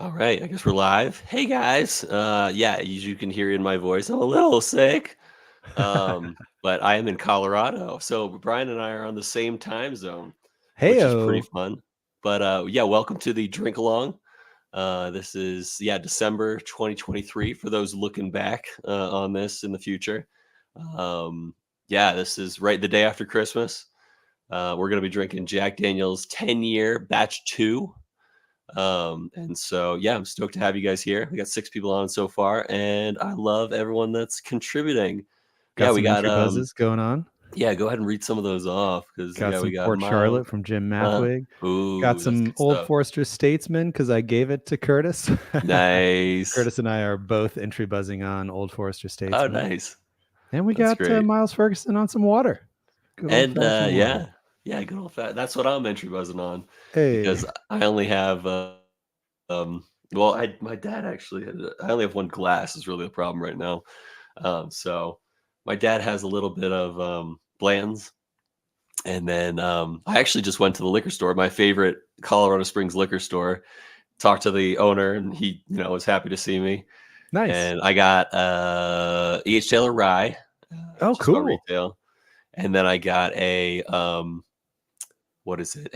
All right, I guess we're live. Hey guys. Yeah, as you can hear in my voice, I'm a little sick. But I am in Colorado. So Brian and I are on the same time zone, which is pretty Heyo. fun. But yeah, welcome to the drink along. This is December 2023 for those looking back on this in the future. Um, yeah, this is right the day after Christmas. We're gonna be drinking Jack Daniel's 10-year batch 2. And so, yeah, I'm stoked to have you guys here. We got 6 people on so far, and I love everyone that's contributing. Yeah, Got we some got, entry buzzes going on. yeah, go ahead and read some of those off because, Got yeah, we some got Port Miles. Charlotte from Jim Uh, Mathwig. Got ooh, that's some good Old stuff. Forester Statesman because I gave it to Curtis. Nice. Curtis and I are both entry buzzing on Old Forester Oh, Statesman. nice. And we That's got great. Miles Ferguson on some water. Good old And, fashioned water. yeah, good old fat that's what I'm entry buzzing on Hey. because I only have, well, I my dad actually had I only have 1 glass is really a problem right now. So my dad has a little bit of, Blanton's, and then, I actually just went to the liquor store, my favorite Colorado Springs liquor store, talked to the owner, and he, was happy to see me, Nice. and I got, E.H. Taylor Rye, Oh, just about cool. retail, and then I got a, what is it?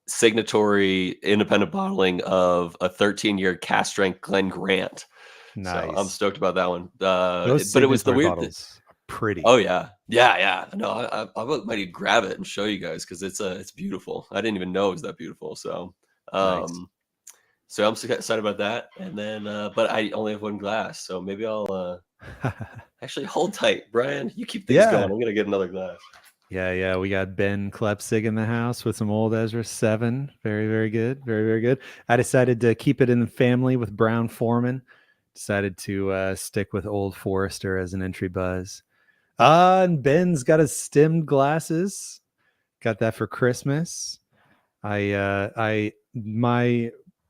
Signatory independent bottling of a 13-year cast strength Glen Grant. So I'm Nice. stoked about that one. Those But it was the signatory weird bottles are pretty. Oh, yeah. Yeah, yeah. No, I might need to grab it and show you guys because it's beautiful. I didn't even know it was that beautiful. So, Nice. um, so I'm so excited about that. And then, but I only have 1 glass, so maybe I'll actually hold tight, Brian. You keep things Yeah. going. I'm gonna get another glass. Yeah. We got Ben Klepsig in the house with some old Ezra 7. Very, very good. Very, very good. I decided to keep it in the family with Brown Foreman. Decided to stick with Old Forester as an entry buzz. And Ben's got his stemmed glasses. Got that for Christmas. My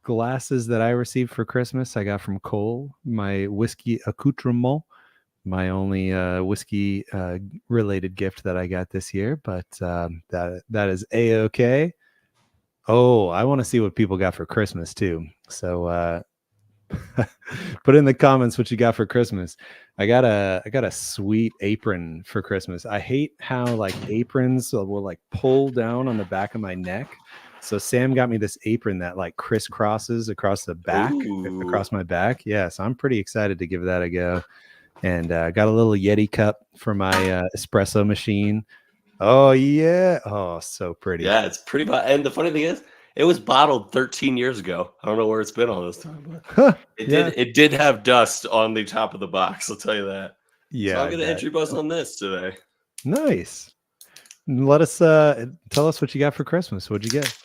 glasses that I received for Christmas, I got from Cole. My whiskey accoutrement, my only whiskey related gift that I got this year, but that is a-okay. Oh, I want to see what people got for Christmas too. So put in the comments what you got for Christmas. I got a sweet apron for Christmas. I hate how like aprons will like pull down on the back of my neck. So Sam got me this apron that like crisscrosses across the back, Ooh. across my back. Yeah, so I'm pretty excited to give that a go. And got a little Yeti cup for my espresso machine. Oh yeah, oh so pretty. Yeah, it's pretty and the funny thing is, it was bottled 13 years ago. I don't know where it's been all this time, but Huh, it yeah, did it did have dust on the top of the box, I'll tell you that. So yeah, I'll I get an bet. entry buzz on this today. Nice. Let us tell us what you got for Christmas. What'd you get?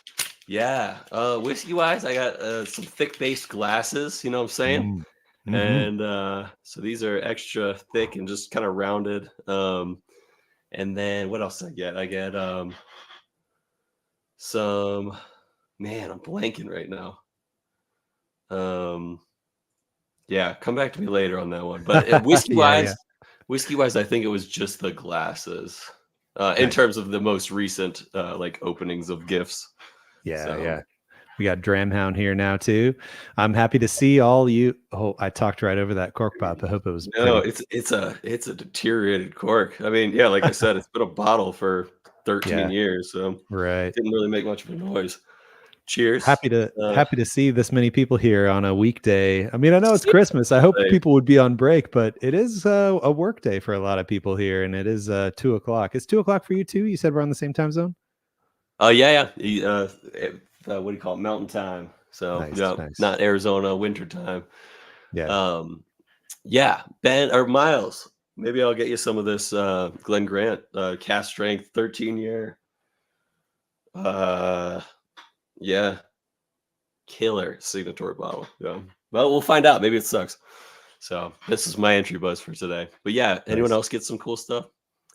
Yeah, whiskey wise, I got some thick based glasses, you know what I'm saying? Mm. Hmm. And so these are extra thick and just kind of rounded. And then what else did I get? I get some man, I'm blanking right now. Um Yeah, come back to me later on that one. But Yeah, yeah. whiskey wise, I think it was just the glasses, in Nice. terms of the most recent like openings of gifts. Yeah, So yeah. We got Dramhound here now too. I'm happy to see all you. Oh, I talked right over that cork pop. I hope it was no, pretty. it's a deteriorated cork. I mean, yeah, like I said, it's been a bottle for 13 Yeah, years, so right. didn't really make much of a noise. Cheers. Happy to see this many people here on a weekday. I mean, I know it's See Christmas. I hope you. people would be on break, but it is a work day for a lot of people here, and it is 2 o'clock. It's 2 o'clock for you too. You said we're on the same time zone. Oh yeah, yeah. What do you call it? Mountain time. So Nice, yeah, nice. not Arizona winter time. Yeah. Um, Yeah, Ben or Miles, maybe I'll get you some of this, Glen Grant, cast strength 13-year, uh, yeah, killer signatory bottle, yeah. Well, we'll find out, maybe it sucks. So, this is my entry buzz for today. But yeah, anyone Nice. else get some cool stuff?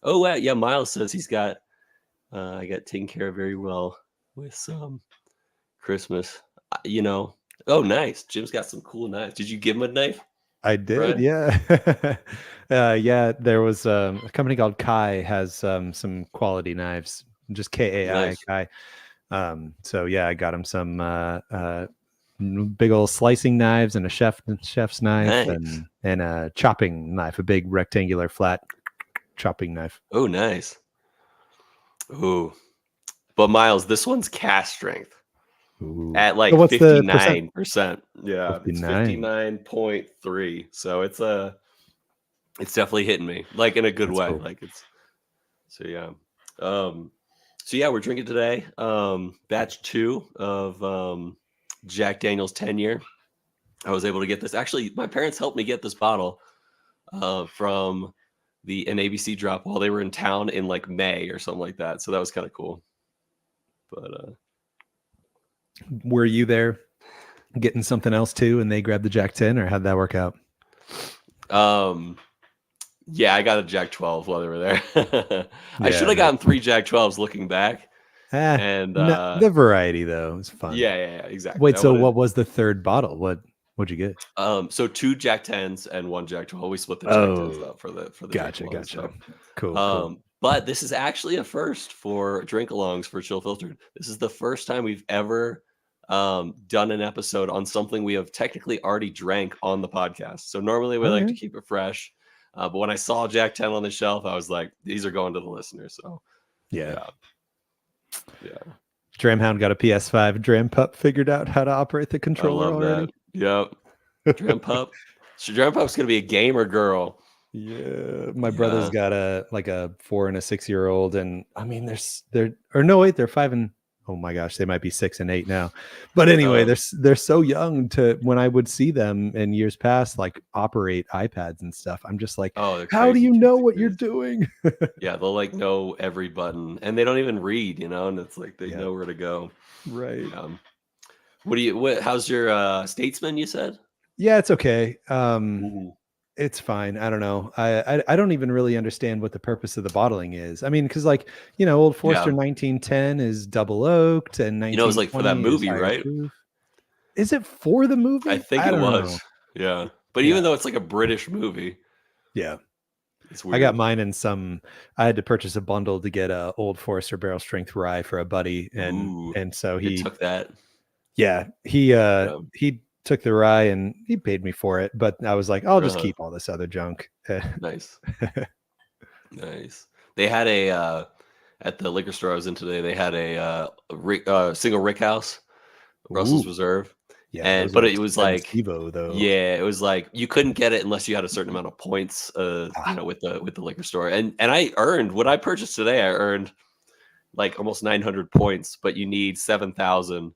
Oh, yeah, Miles says he's got, I got taken care of very well with some Christmas, you know. Oh, nice, Jim's got some cool knives. Did you give him a knife, I did, Brian? yeah. Yeah, there was a company called Kai has some quality knives, just Kai, Nice. Kai. So yeah, I got him big old slicing knives and a chef's knife Nice. and a chopping knife, a big rectangular flat chopping knife. Oh, nice. Ooh. But Miles, this one's cast strength Ooh. at So like what's the percent? 59%. Yeah, it's 59. 59.3. So it's definitely hitting me, like in a good That's way. cool. Like it's so yeah. Um so yeah, we're drinking today. Batch 2 of Jack Daniel's 10-year. I was able to get this. Actually, my parents helped me get this bottle from an ABC drop while they were in town in like May or something like that. So that was kind of cool. But Were you there getting something else too and they grabbed the Jack 10, or how'd that work out? yeah, I got a Jack 12 while they were there. I should Yeah, have nice. gotten 3 Jack 12s looking back. And No, the variety though is fun. yeah, exactly. Wait, I so wanted what was the third bottle? What'd you get? so 2 Jack 10s and 1 Jack 12. We split the Jack 10s Oh, up for the drink gotcha, along. gotcha. So Cool. but this is actually a first for drink alongs for Chill Filtered. This is the first time we've ever done an episode on something we have technically already drank on the podcast. So normally we like to Okay. keep it fresh. But when I saw Jack 10 on the shelf, I was like, these are going to the listeners. So Yeah. yeah. Yeah. Dramhound got a PS5. Dram Pup figured out how to operate the I controller love that. already. Yep. Dram Pup. So Dram Pup's gonna be a gamer girl. Yeah, my brother's Yeah. got a 4 and a 6-year-old, and I mean, they're or no, wait, they're 5 and oh my gosh, they might be 6 and 8 now. But anyway, Um, they're so young to when I would see them in years past, like operate iPads and stuff. I'm just like, oh, they're how do crazy you know what you're kids. doing? Yeah, they'll like know every button and they don't even read, and it's like they Yeah, know where to go. right. How's your Statesman, you said? Yeah, it's okay. Ooh. It's fine. I don't know. I don't even really understand what the purpose of the bottling is. I mean, because like Old Forester Yeah. 1910 is double oaked and It was like for that 1920 is movie, higher right? proof. Is it for the I movie? think I it don't was. know. Yeah. But Yeah, even though it's like a British movie, yeah. it's I got weird. mine in some. I had to purchase a bundle to get a Old Forester barrel strength rye for a buddy, and Ooh. and so It took that. he Yeah. he took the rye and he paid me for it, but I was like, I'll just Uh-huh. keep all this other junk. Nice. Nice. They had a at the liquor store I was in today, they had a single rick house, Russell's Ooh, Reserve. yeah, And those but are it was like expensivo though. yeah, it was like you couldn't get it unless you had a certain amount of points Ah, with the liquor store. And I earned what I purchased today, I earned like almost 900 points, but you need 7,000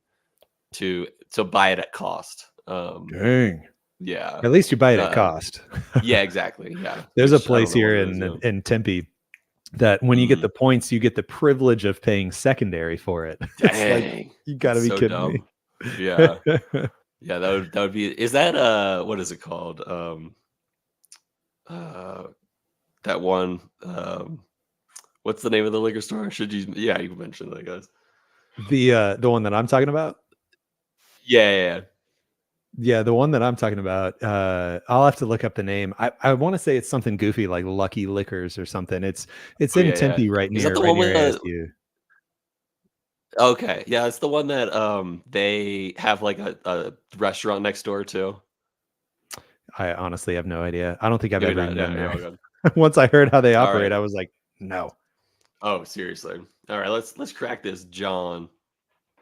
to buy it at cost. dang. Yeah. At least you buy it at Uh, cost. yeah, exactly. Yeah. There's a Which I don't place know what here it is. Yeah. in Tempe that when you get Mm, the points, you get the privilege of paying secondary for it. It's like, dang. you gotta That's be so kidding me. dumb. Yeah. Yeah, that would be is that what is it called? Uh that one what's the name of the liquor store? Should you yeah, you mentioned it, I guess. The one that I'm talking about? Yeah. Yeah, the one that I'm talking about, I'll have to look up the name. I wanna say it's something goofy like Lucky Liquors or something. It's Oh in yeah. Tempe Is that the right one near with ASU. okay, yeah, it's the one that they have like a restaurant next door too. I honestly have no idea. I don't think I've Maybe ever not. even Yeah, been you're there. all good. Once I heard how they All operate, right. I was like, "No." Oh, seriously. All right, let's crack this, John.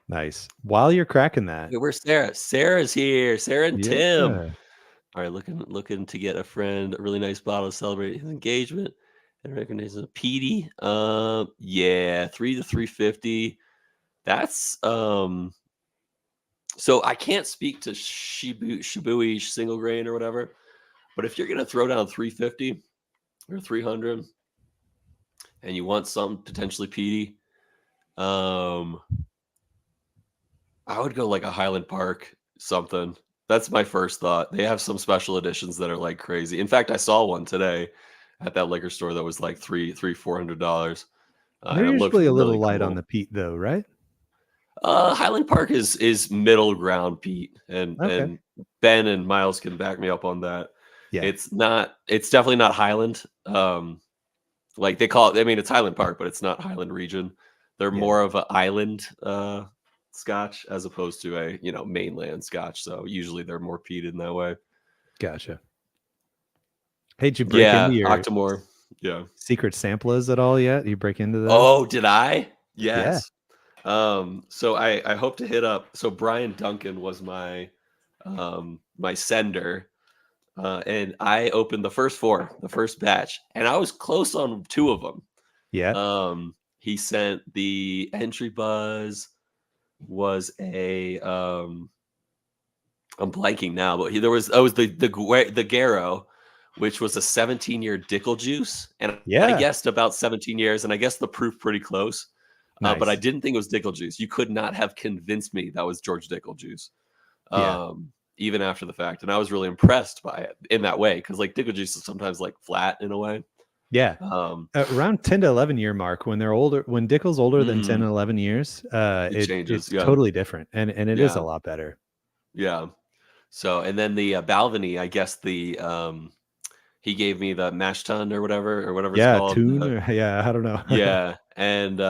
Nice. While you're cracking that, Wait, where's Sarah? Sarah's here. Sarah and Tim. yeah. All right, looking to get a friend a really nice bottle to celebrate his engagement and recognition of Petey. Yeah, 3 to 350. That's so I can't speak to Shibui single grain or whatever, but if you're gonna throw down 350 or 300 and you want something potentially peaty, um, I would go like a Highland Park something. That's my first thought. They have some special editions that are like crazy. In fact, I saw one today at that liquor store that was like $400, They're and it looked usually a little really light on cool. the peat though, right? Highland Park is middle ground, Pete, and Okay. Ben and Miles can back me up on that. Yeah. It's not. It's definitely not Highland. Like they call it. I mean, it's Highland Park, but it's not Highland region. They're Yeah. more of an island Scotch as opposed to a mainland Scotch. So usually they're more peated in that way. Gotcha. Hey, did you break into Yeah, your Octomore. Yeah. secret samplers at all yet? You break into those? Oh, did I? Yeah. Yes. So I hope to hit up. So Brian Duncan was my sender, and I opened the first four, the first batch, and I was close on two of them. Yeah. He sent the Entry Buzz was a I'm blanking now, but there was the Garo, which was a 17-year Dickel juice, and I Yeah. guessed about 17 years, and I guessed the proof pretty close. But I Nice. didn't think it was Dickel juice. You could not have convinced me that was George Dickel juice, Yeah. even after the fact, and I was really impressed by it in that way because like Dickel juice is sometimes like flat in a way. Yeah. Um, Around 10 to 11 year mark, when they're older, when Dickel's older than 10 mhm, and 11 years, it changes. it's Yeah, totally different, and it is a yeah, lot better. yeah. So and then the Balvenie, I guess he gave me the mash tun or whatever it's Yeah, called. tune. Yeah, I don't know. Yeah, and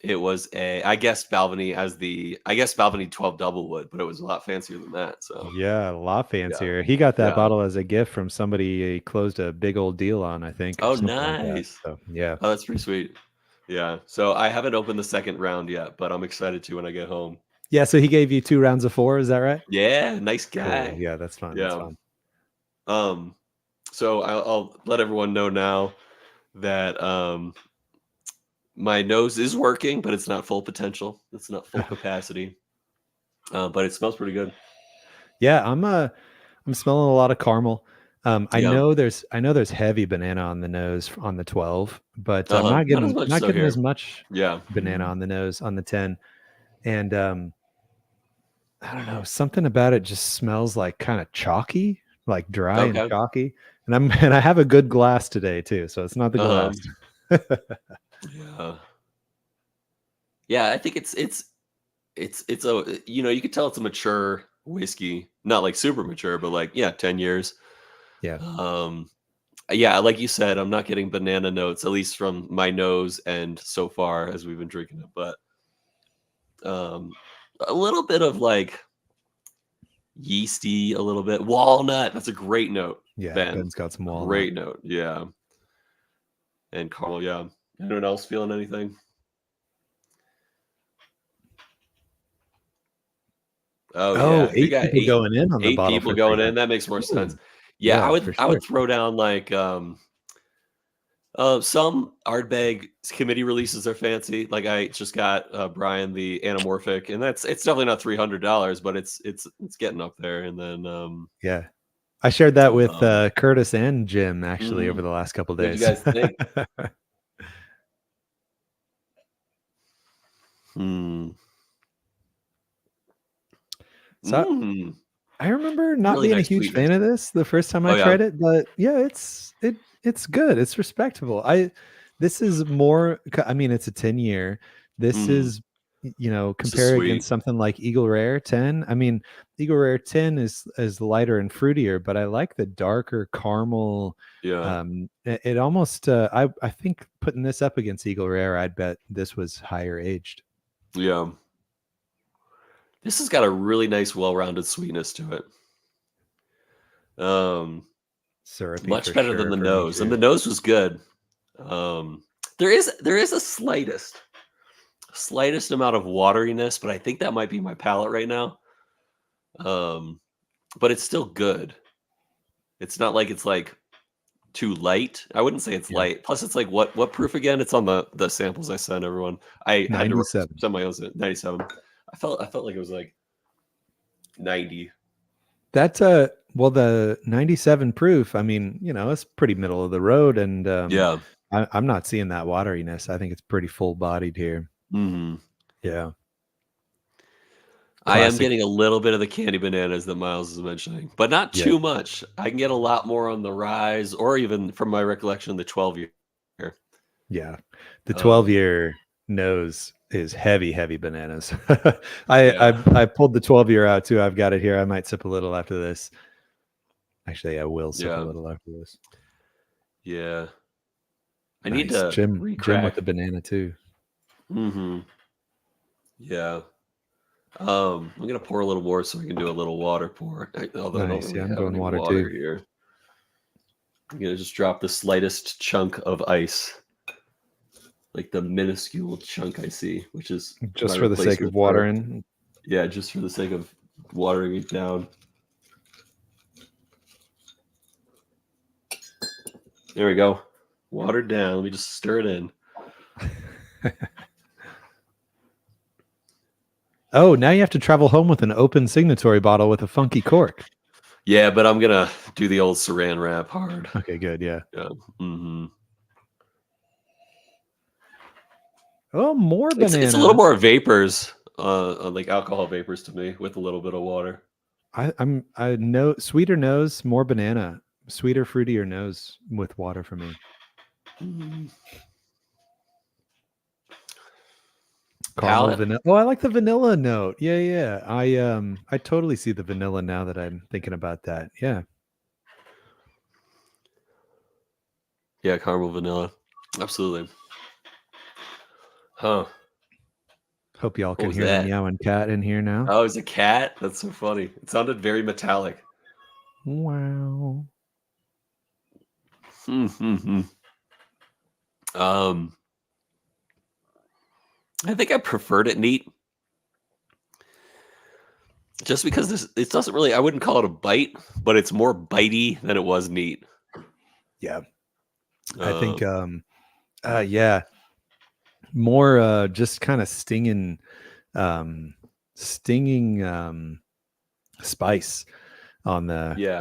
it was I guess Balvenie 12 double wood, but it was a lot fancier than that. So Yeah, a lot yeah, fancier. He got that yeah. bottle as a gift from somebody he closed a big old deal on, I think, or Oh, something like that. nice. So yeah. Oh, that's pretty sweet. Yeah. So I haven't opened the second round yet, but I'm excited to when I get home. Yeah, so he gave you 2 rounds of 4, is that right? Yeah, nice Cool. guy. Yeah, that's fun. That's Yeah. fun. Um. So I'll let everyone know now that my nose is working, but it's not full potential. It's not full capacity. But it smells pretty good. Yeah, I'm smelling a lot of caramel. Yeah. I know there's heavy banana on the nose on the 12, but I'm Not as much not so getting as here. much Yeah. banana on the nose on the 10. And I don't know, something about it just smells like kind of chalky, like dry and Okay. chalky. And I have a good glass today too, so it's not the glass. Um. Yeah. Yeah. I think it's a you could tell it's a mature whiskey, not like super mature, but like 10 years. Yeah. Um. Yeah, like you said, I'm not getting banana notes, at least from my nose and so far as we've been drinking it, but um, a little bit of like yeasty, a little bit walnut. That's a great note, Yeah, Ben. Ben's got some walnut. Great note, yeah. And caramel, yeah. Anyone else feeling anything? Oh yeah, Oh, if you 8 got people going in on the eight bottle people for going freedom. in, that makes more sense. Ooh, Yeah, I yeah, would for I sure. would throw down like some Ardbeg committee releases are fancy. Like I just got Bryan the anamorphic, and it's definitely not $300, but it's getting up there. And then Yeah. I shared that with, um Curtis and Jim actually over mhm. the last couple What'd you days. guys think? Hmm. So, Mm. I remember not Really being a nice huge sweetness. fan of this the first time I Oh yeah. tried it, but yeah, it's good, it's respectable. This is more I mean, it's a 10-year. This Hmm. is This is compare against sweet. something like Eagle Rare 10. I mean, Eagle Rare 10 is lighter and fruitier, but I like the darker caramel, Yeah. it almost, I think putting this up against Eagle Rare, I'd bet this was higher aged. Yeah. This has got a really nice, well-rounded sweetness to it. Um, Syrupy much for better than sure the for me nose, and too. the nose was good. Um, there is a slightest amount of wateriness, but I think that might be my palate right now. Um, but it's still good. It's not like it's like too light. I wouldn't say it's Yeah. light. Plus, it's like what proof again? It's on the samples I sent everyone. I had to 97. send my own 97. I felt like it was like 90. That's well, the 97 proof, I mean, it's pretty middle of the road, and Yeah. I'm not seeing that wateriness. I think it's pretty full bodied here. Hmm. Yeah. I am Classic. getting a little bit of the candy bananas that Miles is mentioning, but not Yeah. too much. I can get a lot more on the rise, or even from my recollection, the 12 year. Yeah. The 12 Um, year nose is heavy, heavy bananas. yeah, I pulled the 12-year out too. I've got it here. I might sip a little after this. Actually, I will sip a yeah, little after this. yeah. I need Nice. to Jim with recrack. the banana too. Hmm. Yeah. I'm gonna pour a little more so I can do a little water pour. Although I don't Nice. Yeah, really I'm have going any water water too. here. I'm gonna just drop the slightest chunk of ice, like the minuscule chunk I see, which is my Just for the sake of replacement for, watering. yeah, just for the sake of watering it down. There we go. Watered down. Let me just stir it in. Oh, now you have to travel home with an open signatory bottle with a funky cork. Yeah, but I'm gonna do the old saran wrap hard. Okay, good. Yeah. Yeah. Mm-hmm. Oh, more It's a little banana. more vapors, like alcohol vapors to me, with a little bit of water. I know sweeter nose, more banana, sweeter, fruitier nose with water for me. Mm. Caramel Palate. vanilla. Oh, I like the vanilla note. Yeah, yeah. I totally see the vanilla now that I'm thinking about that. Yeah. Yeah, caramel vanilla. Absolutely. Huh. Hope y'all What can was hear the that? meowing cat in here now. Oh, it's a cat? That's so funny. It sounded very metallic. Wow. Hmm. Um, I think I preferred it neat, just because this it doesn't really. I wouldn't call it a bite, but it's more bitey than it was neat. Yeah. I think Um, yeah, more just kind of um stinging spice yeah, on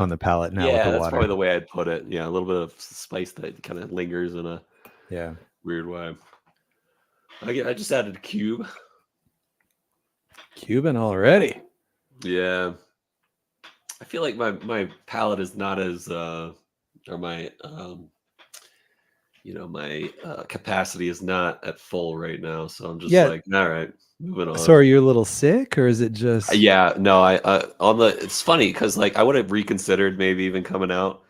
the palate now with yeah, the that's water. probably the way I'd put it. Yeah, a little bit of spice that kind of lingers in a Yeah. weird way. I just added a cube. Cuban already. Yeah, I feel like my palate is not as or my my capacity is not at full right now, so I'm just Yeah. like, all right, moving So on. are you a little sick or is it just Yeah, no, I on the it's funny because like I would have reconsidered maybe even coming out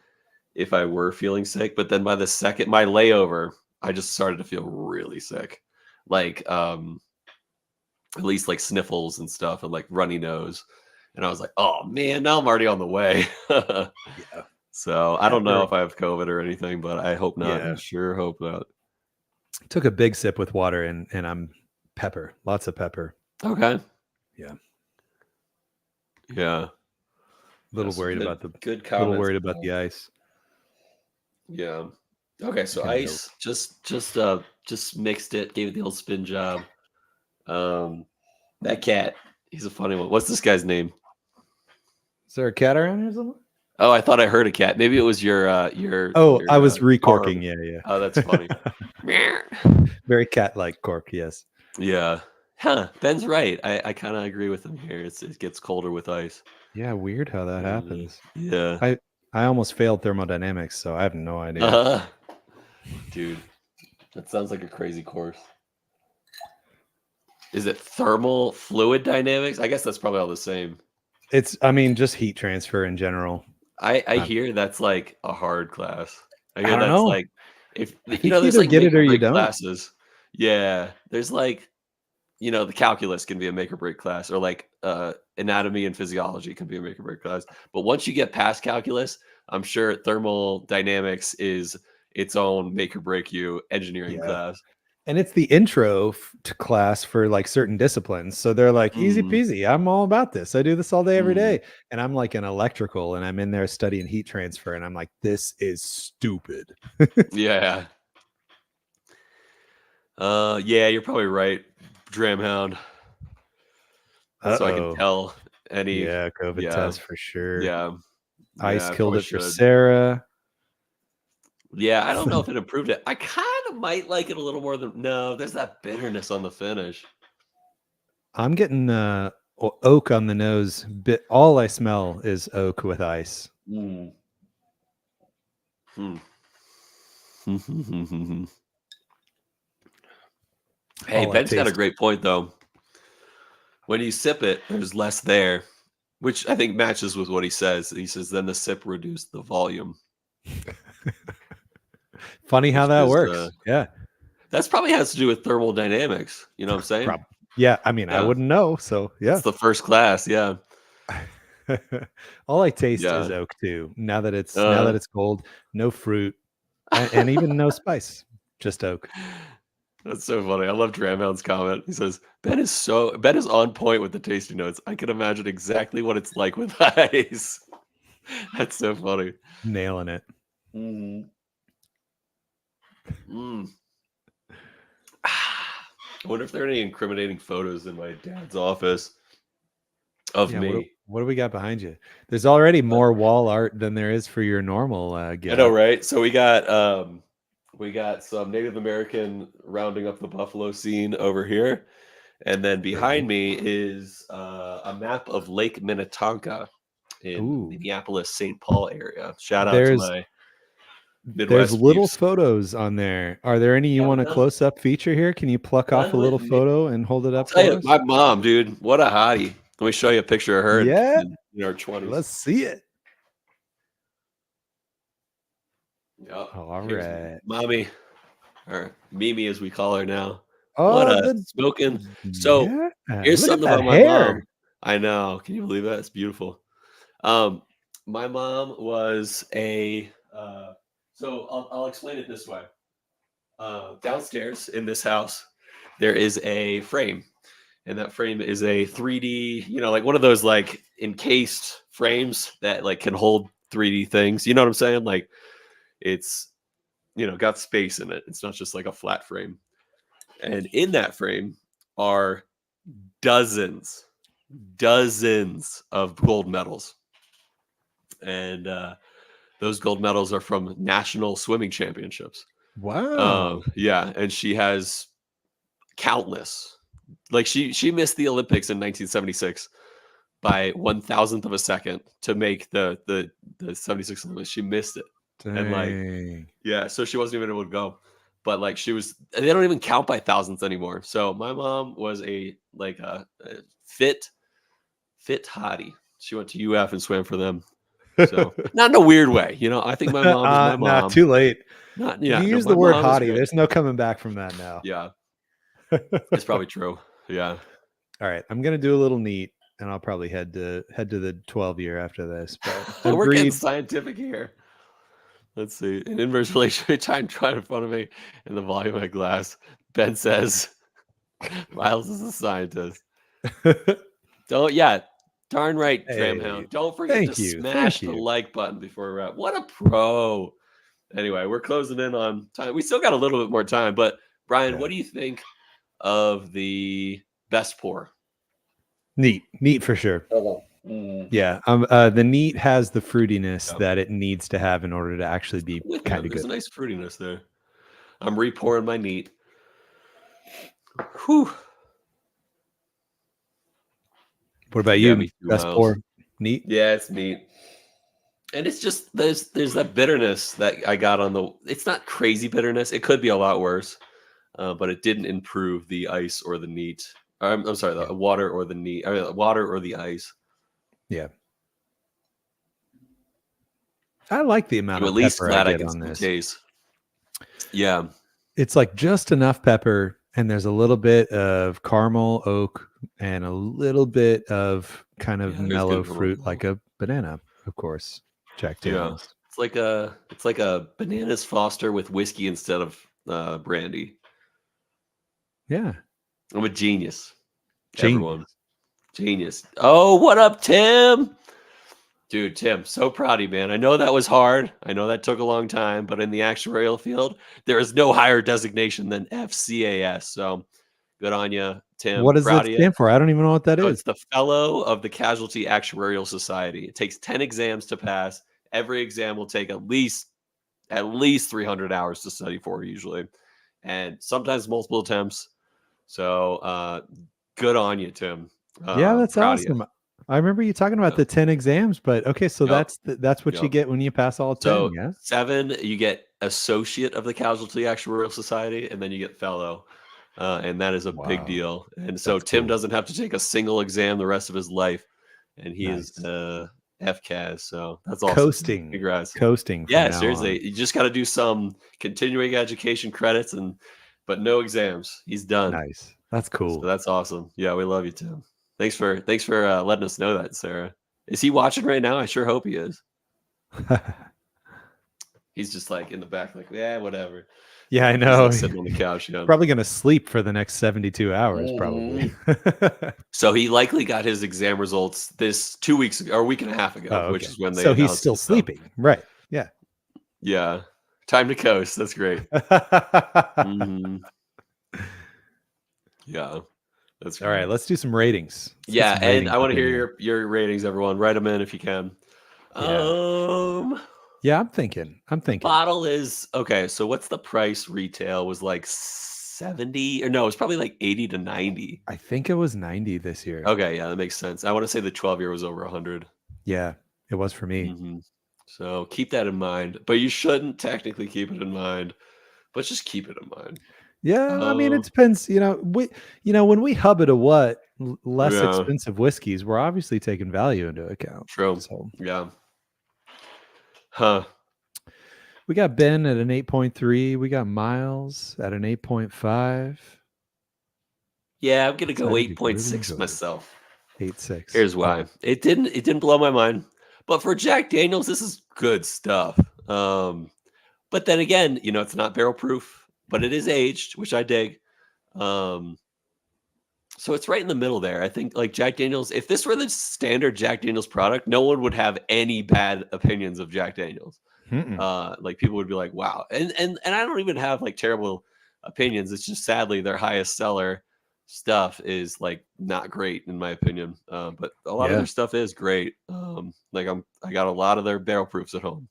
if I were feeling sick, but then by the second my layover, I just started to feel really sick, like at least like sniffles and stuff and like runny nose, and I was like, oh man, now I'm already on the way. yeah, So I don't know pepper? if I have COVID or anything, but I hope not. I Yeah. sure hope not. Took a big sip with water and I'm pepper. Lots of pepper. Okay. Yeah. Yeah. Yeah. Little So worried good about the good little comments. worried about the ice. Yeah. Okay, so Gonna go. ice just mixed it, gave it the old spin job. Um that cat, he's a funny one. What's this guy's name? Is there a cat around here somewhere? Oh, I thought I heard a cat. Maybe it was Oh, I your was recorking. arm. Yeah, Oh, that's funny. yeah. Very cat-like cork, yes. Yeah. Huh. Ben's right. I kind of agree with him here. It gets colder with ice. Yeah, weird how that happens. Yeah. I I almost failed thermodynamics, so I have no idea. Uh, dude, that sounds like a crazy course. Is it thermal fluid dynamics? I guess that's probably all the same. I mean, just heat transfer in general. I Um, hear that's like a hard class. I I hear don't that's know. like if I think you there's either like get make it or or you break don't. classes. Yeah, there's like the calculus can be a make or break class, or like anatomy and physiology can be a make or break class. But once you get past calculus, I'm sure thermodynamics is its own make or break you engineering Yeah. class. And it's the intro to class for like certain disciplines. So they're like, easy Mm, peasy. I'm all about this. I do this all day, every mm, day. And I'm like an electrical and I'm in there studying heat transfer. And I'm like, this is stupid. yeah. Yeah, you're probably right, Dramhound. So I can Uh-oh. tell any. Yeah, COVID Yeah, test for sure. yeah, Ice yeah. I killed probably it for should. Sarah. Yeah, I don't know if it improved it. I kind of might like it a little more than no. There's that bitterness on the finish. I'm getting oak on the nose. All I smell is oak with ice. Mm. Hmm. Hey, All I Ben's got a taste. great point though. When you sip it, there's less there, which I think matches with what he says. He says then the sip reduced the volume, Funny how which that is works. Yeah. that's probably has to do with thermal dynamics. You know what I'm saying? Yeah, I mean, I Yeah, wouldn't know. So it's yeah. the first class. Yeah, All I taste is yeah. oak too. Now that Uh, it's cold, no fruit, and even no spice, just oak. that's so funny. I love Dramhound's comment. He says Ben is on point with the tasting notes. I can imagine exactly what it's like with ice. That's so funny. Nailing it. Mhm. Mm. I wonder if there are any incriminating photos in my dad's office of Yeah, me. what do we got behind you? There's already Uh, more wall art than there is for your normal I know, getup. right? So we got some Native American rounding up the buffalo scene over here, and then behind me is a map of Lake Minnetonka in Ooh, Minneapolis, St. Paul area. Shout out to there's my there's Midwest little peeps. photos on there. Are there any you Yeah, want a none, close up feature here? Can you pluck off none a with little me. photo and hold it I'll up tell for you, us? my mom, dude, what a hottie. Let me show you a picture of her Yeah, in our 20s. let's see it. Yep. All Here's right. mommy, or Mimi as we call her now. What Oh, a smoking. So yeah. here's Look at something that about my hair. mom. I know. Can you believe that? It's beautiful. Um, my mom was so I'll explain it this way. Downstairs in this house, there is a frame, and that frame is a 3D, like one of those like encased frames that like can hold 3D things. You know what I'm saying? Like it's got space in it. It's not just like a flat frame. And in that frame are dozens, dozens of gold medals. And those gold medals are from national swimming championships. Wow. Yeah, and she has countless. Like she missed the Olympics in 1976 by 1,000th of a second to make the 76 Olympics. She missed it, and like Dang. yeah, so she wasn't even able to go. But like she was, they don't even count by thousands anymore. So my mom was a fit hottie. She went to UF and swam for them. So not in a weird way, I think my mom is my Nah, mom. too late. Not If yeah, you no, use my the word mom is hottie, great. there's no coming back from that now. Yeah, it's probably true. Yeah. All right, I'm gonna do a little neat, and I'll probably head to the 12 year after this. But We're getting agreed. scientific here. Let's see. An inverse relationship trying in front of me in the volume of my glass. Ben says Miles is a scientist. Don't yeah, darn right, Hey, Tramhound. Don't forget to thank you, thank smash the you. like button before we wrap. What a pro. Anyway, we're closing in on time. We still got a little bit more time, but Brian, Yeah, what do you think of the best pour? neat for sure. Okay. Mm, Yeah, the neat has the fruitiness yeah. that it needs to have in order to actually be I'm with you. kind of There's good. a nice fruitiness there. I'm repouring my neat. Whew. What about Yeah, you? me too, Best Miles. pour, neat. Yeah, it's neat. And it's just there's that bitterness that I got on the. It's not crazy bitterness. It could be a lot worse, but it didn't improve the ice or the neat. I'm sorry, Yeah, the water or the neat, water or the ice. yeah. I like the amount I'm at of least pepper I glad I get can on still this. taste. Yeah, It's like just enough pepper, and there's a little bit of caramel, oak, and a little bit of kind of yeah, there's good mellow caramel. fruit, like a banana, of course. Jack Yeah, Daniels. it's like a bananas Foster with whiskey instead of brandy. Yeah, I'm a genius, everyone. genius. Genius. Oh, what up, Tim? Dude, Tim, so proud of you, man. I know that was hard. I know that took a long time, but in the actuarial field, there is no higher designation than FCAS. So good on you, What Tim. does Proud it of you. stand for? I don't even know what that So is. it's the Fellow of the Casualty Actuarial Society. It takes 10 exams to pass. Every exam will take at least 300 hours to study for usually, and sometimes multiple attempts. So good on you, Tim. Yeah, that's Proud of you. awesome. I remember you talking about Yeah. the 10 exams, but okay, so Yep. that's what you Yep. get when you pass all 10, So yeah? 7, you get associate of the Casualty Actuarial Society, and then you get fellow, and that is a big Wow, deal. And so that's Tim cool. doesn't have to take a single exam the rest of his life, and he is Nice. FCAS. So that's awesome. Coasting, Congrats. coasting from Yeah, now on. seriously, you just got to do some continuing education credits, but no exams. He's done. Nice. That's So cool. that's awesome. Yeah, we love you, Tim. Thanks for letting us know that, Sarah. Is he watching right now? I sure hope he is. He's just like in the back, like, yeah, whatever. Yeah, I He's know. like sitting on the couch. Yeah. Probably gonna sleep for the next 72 hours, probably. Mhm. So he likely got his exam results this 2 weeks ago or a week and a half ago, Oh, which okay. is when they So he's announced still it. So sleeping, right? Yeah. yeah, time to coast. That's great. Hmm. Yeah, that's All right, great. let's do some ratings. Let's get Yeah, some and ratings I up want to in hear here. your ratings, everyone. Write them in if you can. Yeah. Um, Yeah, I'm thinking. I'm thinking. bottle is okay. So what's the price retail? Was like 70 or no? It's probably like 80 to 90. I think it was 90 this year. Okay, yeah, that makes sense. I want to say the 12-year was over 100. Yeah, it was for me. Hmm. So keep that in mind, but you shouldn't technically keep it in mind, but just keep it in mind. Yeah, I mean, it Oh, depends. When we hub it to what less yeah, expensive whiskeys, we're obviously taking value into account. true. So Yeah. Huh. we got Ben at an 8.3. We got Miles at an 8.5. Yeah, I'm gonna What go side did you really 8.6 go with? myself. 8.6. Here's Okay. why. It didn't blow my mind. But for Jack Daniels, this is good stuff. But then again, it's not barrel proof, but it is aged, which I dig. Um, so it's right in the middle there. I think like Jack Daniels, if this were the standard Jack Daniels product, no one would have any bad opinions of Jack Daniels. Mm-mm. Like people would be like, wow. And I don't even have like terrible opinions. It's just sadly their highest seller stuff is like not great in my opinion. But a lot of Yeah. their stuff is great. Like I got a lot of their barrel proofs at home.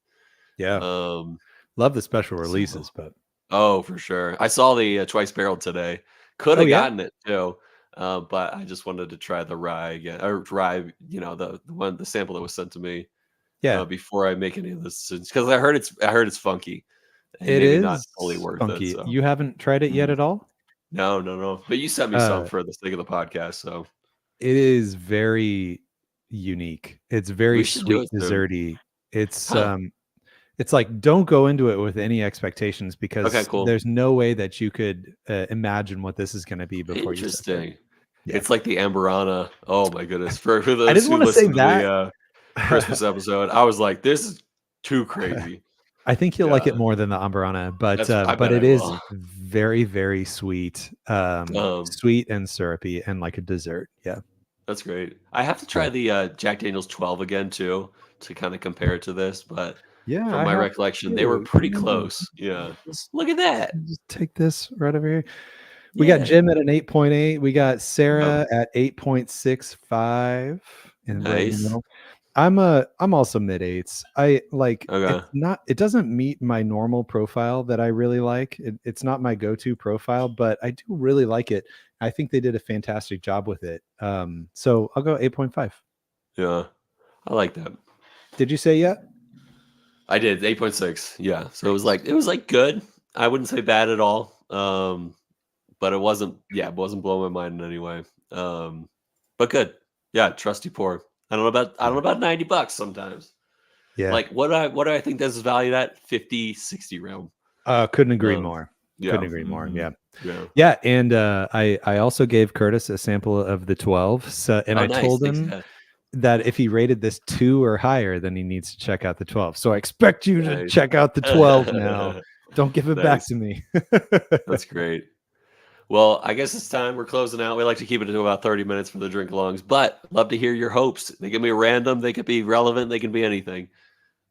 Yeah. Um, Love the special so releases, but oh, for sure. I saw the twice barreled today. Could oh have yeah? gotten it too. But I just wanted to try the rye again, or rye, the sample that was sent to me Yeah. before I make any of this decisions because I heard it's funky and It maybe not fully is worth it. funky. So You haven't tried it yet mhm. at all? No, no, no. But you sent me some Uh for the sake of the podcast, so it is very unique. It's very we should do sweet it soon. desserty. It's Huh. it's like don't go into it with any expectations Okay, because cool. there's no way that you could imagine what this is going to be before you sip it. Interesting. Yeah. It's like the Amberana. Oh my goodness. For I those didn't who want to say listen to the that. Christmas episode, I was like, this is too crazy. I think you'll like it Yeah. more than the Amberana, I but bet I it is will. very, very sweet, Um, sweet and syrupy, and like a dessert. Yeah, that's great. I have to try yeah, the Jack Daniels 12 again too to kind of compare it to this, but yeah. from I my have recollection, they were to. pretty Give me a moment. close. Yeah. Just, Look at that. just take this right over here. We got Yeah. Jim at an 8.8. We got Yep. Sarah at 8.65, and right in the Nice. middle. I'm also mid eights. I like Okay. it doesn't meet my normal profile that I really like. It's not my go-to profile, but I do really like it. I think they did a fantastic job with it. So I'll go 8.5. Yeah. I like that. Did you say yet? I did 8.6. Yeah. So Nice. it was like good. I wouldn't say bad at all. But it wasn't blowing my mind in any way. But good. Yeah, trusty pour. I don't know about $90 sometimes. Yeah. Like what do I think this is valued at? 50, 60 realm. Couldn't agree Um, more. Couldn't yeah. agree more. Hmm. Yeah. Yeah. Yeah, and I also gave Curtis a sample of the 12. So and Oh, I nice. told Thanks, him Dad. that if he rated this 2 or higher, then he needs to check out the 12. So I expect you to Nice. check out the 12 now. Don't give it back Nice. to me. That's great. Well, I guess it's time. We're closing out. We like to keep it to about 30 minutes for the drink alongs, but love to hear your hopes. They can be random, they could be relevant, they can be anything.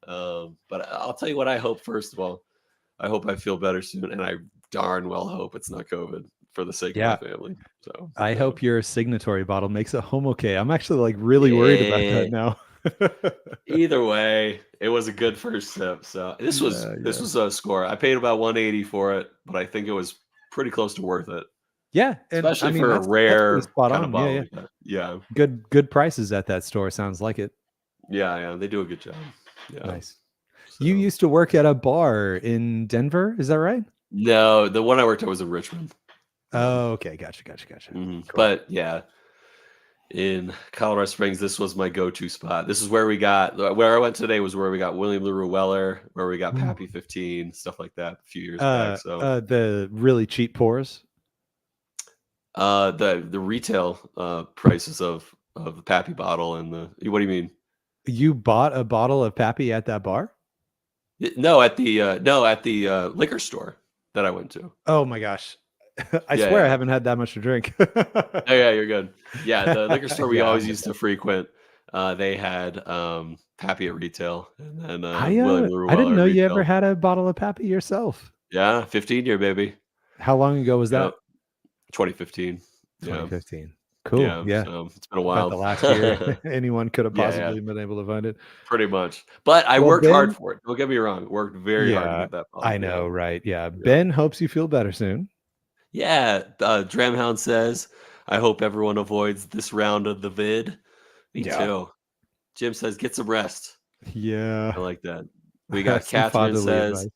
But I'll tell you what I hope first of all. I hope I feel better soon, and I darn well hope it's not COVID for the sake of my Yeah, family. So I yeah. hope your signatory bottle makes it home okay. I'm actually like really worried about that Eh, now. either way, it was a good first sip. So this was Yeah, this yeah. was a score. I paid about 180 for it, but I think it was pretty close to worth it, Yeah, and I especially mean for a that's pretty rare spot kind of on. Yeah, bottle yeah. like that. Yeah. Good prices at that store sounds like it. Yeah, yeah, they do a good job. Yeah. Nice. You So used to work at a bar in Denver, is that right? no, the one I worked at was in Richmond. Yeah. Oh, okay. Gotcha. Cool. But yeah, in Colorado Springs, this was my go-to spot. This is where I went today was where we got William LaRue Weller, where we got Ooh. Pappy 15, stuff like that a few years back. So The really cheap pours. The retail prices of the Pappy bottle and the what do you mean? You bought a bottle of Pappy at that bar? No, at the liquor store that I went to. Oh my gosh. I Yeah, swear I yeah. haven't had that much to drink. Oh, yeah, you're good. Yeah, the liquor store we Yeah, I'm always good used then. to frequent, they had, Pappy at retail and then, William LaRue I didn't at know you ever retail. had a bottle of Pappy yourself. Yeah, 15-year, baby. How long ago was Yep, that? 2015. Yeah, 2015. Cool. yeah, Yeah. so it's been a About the while. last year anyone could have Yeah, yeah, possibly been able to find it. pretty much. But I Well, worked hard Ben, for it. Don't get me wrong, worked very hard to yeah, get that bottle. I Yeah, know, right? Yeah. yeah. Ben hopes you feel better soon. Yeah, Dramhound says, "I hope everyone avoids this round of the vid." Me Yeah. too. Jim says, "Get some rest." Yeah. I like that. We got Some Catherine fatherly says, advice.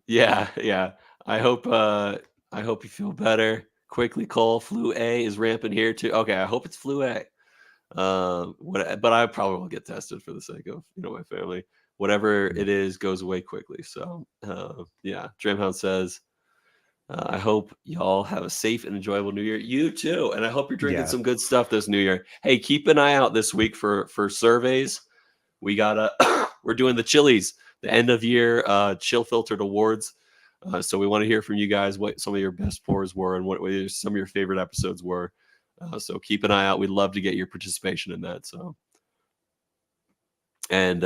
"Yeah, yeah. I hope I hope you feel better quickly. Cole, flu A is rampant here too. Okay, I hope it's flu A. But I probably will get tested for the sake of my family. Whatever Yeah. it is goes away quickly. So yeah, Dramhound says, I hope y'all have a safe and enjoyable New Year. You too, and I hope you're drinking Yeah. some good stuff this New Year. Hey, keep an eye out this week for surveys. We got we're doing the Chili's, the end of year chill filtered awards. So we want to hear from you guys what some of your best pours were and what some of your favorite episodes were. So keep an eye out. We'd love to get your participation in that. So and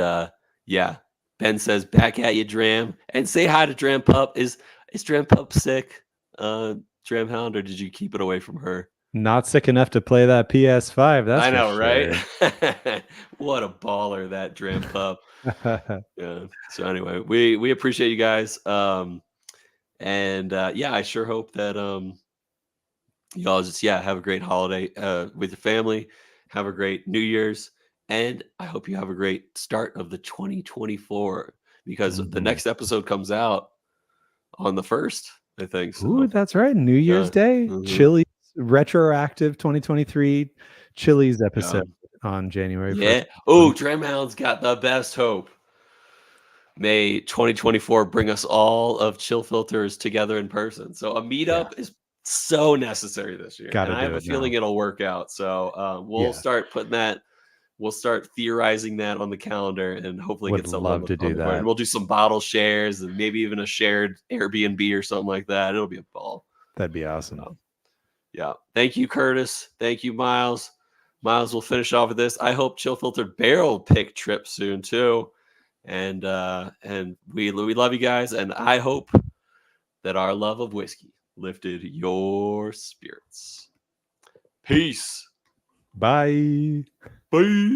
yeah, Ben says back at you, Dram, and say hi to Dram Pup. Is Dram Pup sick, Dram Hound, or did you keep it away from her? Not sick enough to play that PS5, that's I for know, right? sure. What a baller that Dram Pup. Yeah. So anyway, we appreciate you guys. And yeah, I sure hope that y'all just have a great holiday with your family. Have a great New Year's, and I hope you have a great start of the 2024 because the Mhm. next episode comes out on the first, I think Ooh, so. that's right. New Year's Yeah. Day, Mhm. Chili's retroactive 2023 Chili's Yeah. episode on January 1st. Yeah. Oh, Dremhound's got the best hope. May 2024 bring us all of Chill Filters together in person. So a Yeah, meetup is so necessary this year, and gotta I have do a it feeling now. it'll work out. So we'll Yeah, start putting that. We'll start theorizing that on the calendar, and hopefully would get something love to on do the board. And that. we'll do some bottle shares, and maybe even a shared Airbnb or something like that. It'll be a ball. That'd be awesome. So, yeah. Thank you, Curtis. Thank you, Miles. Miles, we'll finish off with this. I hope Chill Filtered Barrel pick trip soon too. And we love you guys, and I hope that our love of whiskey lifted your spirits. Peace. Bye. Bye.